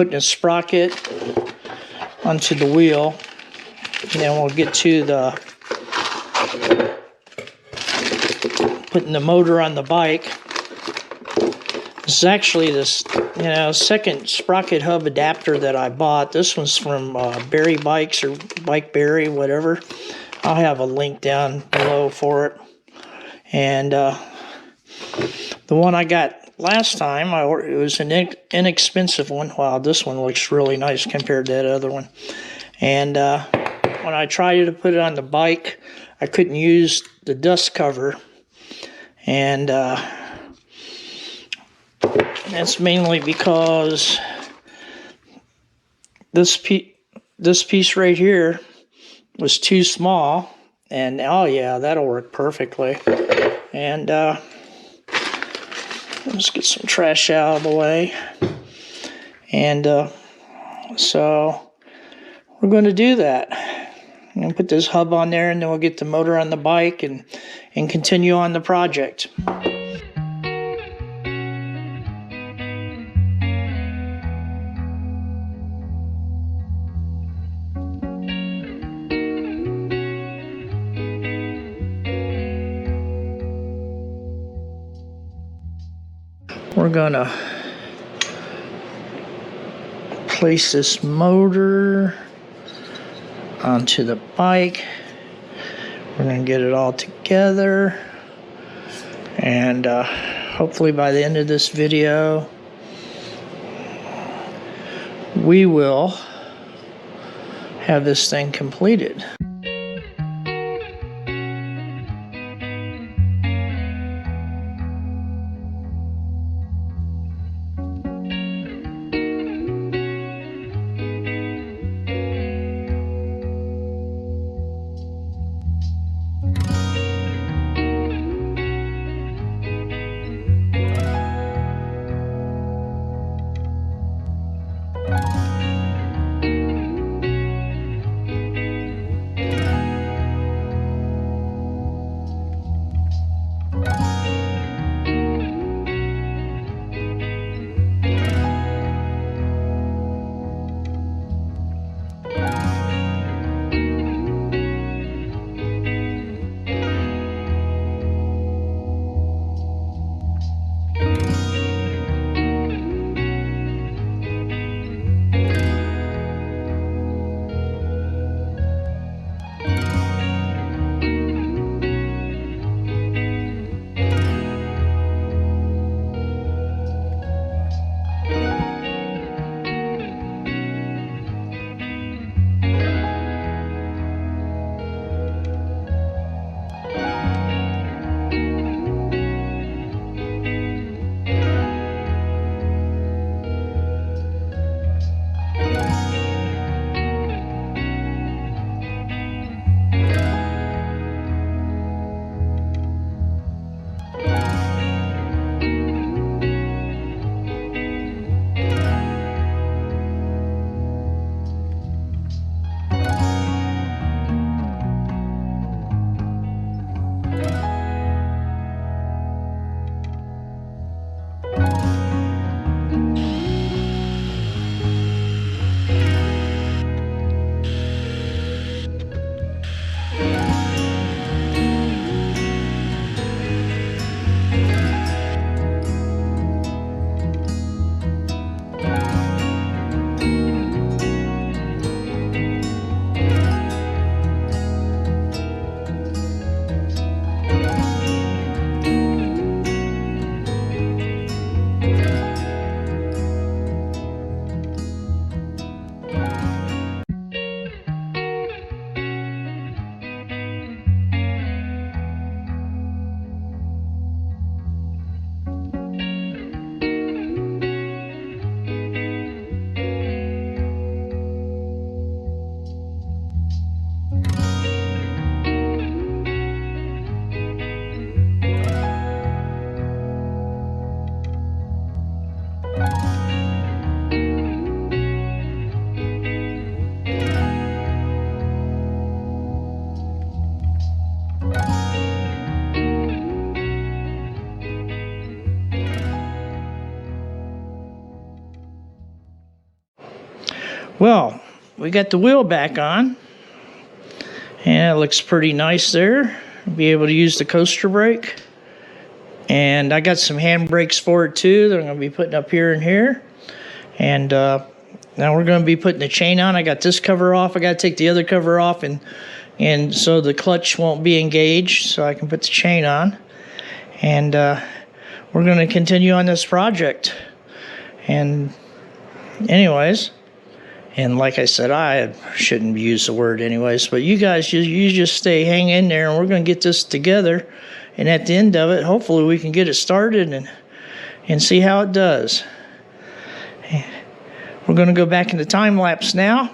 putting a sprocket onto the wheel, and then we'll get to the putting the motor on the bike. This is actually this, second sprocket hub adapter that I bought. This one's from Berry Bikes or Bike Berry, whatever. I'll have a link down below for it. And the one I got last time, it was an inexpensive one. Wow, this one looks really nice compared to that other one. And when I tried to put it on the bike, I couldn't use the dust cover. And that's mainly because this piece right here was too small. And oh yeah, that'll work perfectly. And let's get some trash out of the way. And so we're going to do that. I'm going to put this hub on there, and then we'll get the motor on the bike and continue on the project. We're going to place this motor onto the bike. We're going to get it all together, and hopefully by the end of this video we will have this thing completed. Well, we got the wheel back on, and it looks pretty nice there. Be able to use the coaster brake, and I got some hand brakes for it too that I'm going to be putting up here and here. And now we're going to be putting the chain on. I got this cover off. I got to take the other cover off, and so the clutch won't be engaged, so I can put the chain on. And we're going to continue on this project. And anyways, and like I said, I shouldn't use the word anyways, but you guys, you just hang in there, and we're going to get this together. And at the end of it, hopefully we can get it started and see how it does. We're going to go back into time lapse now.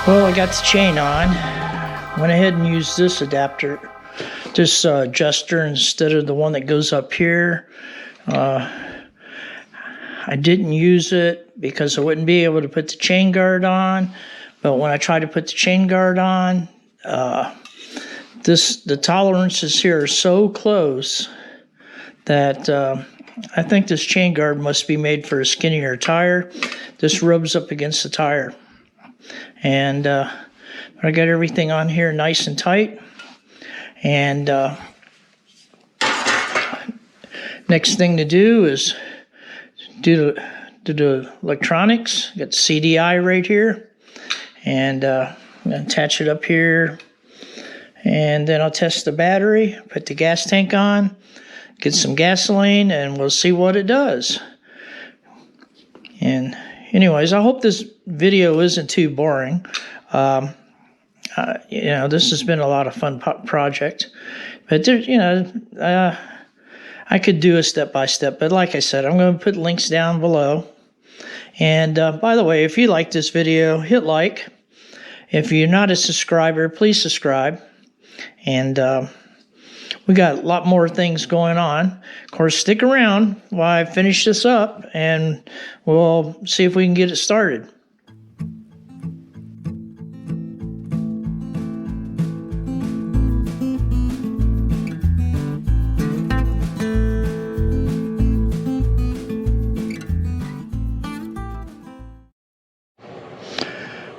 Well, I got the chain on. Went ahead and used this adapter, this adjuster instead of the one that goes up here. I didn't use it because I wouldn't be able to put the chain guard on. But when I tried to put the chain guard on, the tolerances here are so close that I think this chain guard must be made for a skinnier tire. This rubs up against the tire. And I got everything on here nice and tight. And next thing to do is do the electronics. Got the CDI right here. And I'm going to attach it up here. And then I'll test the battery, put the gas tank on, get some gasoline, and we'll see what it does. And anyways, I hope this video isn't too boring. You know, this has been a lot of fun project. But there's, you know, I could do a step-by-step. But like I said, I'm going to put links down below. And by the way, if you like this video, hit like. If you're not a subscriber, please subscribe. And we got a lot more things going on. Of course, stick around while I finish this up, and we'll see if we can get it started.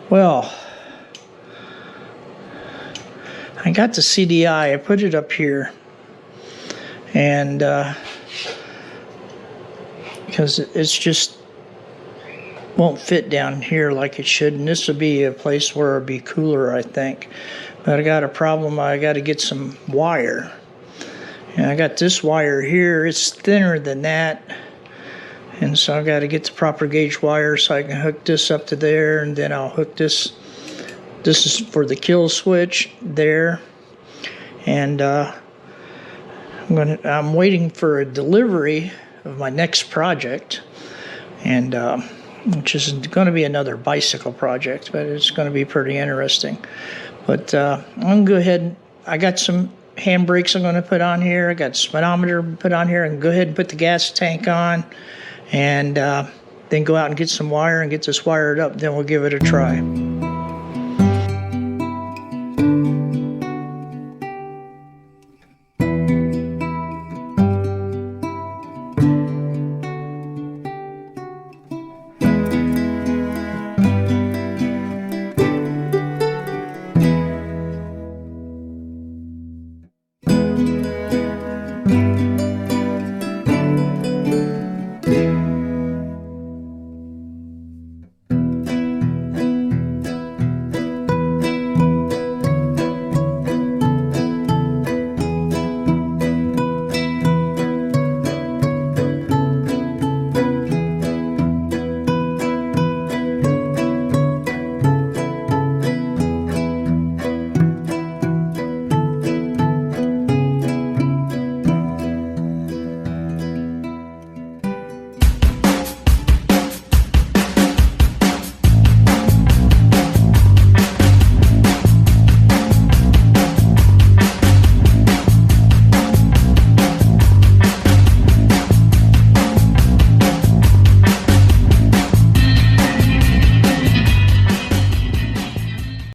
Well, I got the CDI, I put it up here, and because it's just won't fit down here like it should, and this would be a place where it'd be cooler, I think. But I got a problem. I got to get some wire, and I got this wire here. It's thinner than that, and so I got to get the proper gauge wire so I can hook this up to there, and then I'll hook this. This is for the kill switch there, and I'm waiting for a delivery of my next project, and which is going to be another bicycle project, but it's going to be pretty interesting. But I'm going to go ahead. I got some handbrakes I'm going to put on here. I got speedometer put on here, and go ahead and put the gas tank on, and then go out and get some wire and get this wired up. Then we'll give it a try.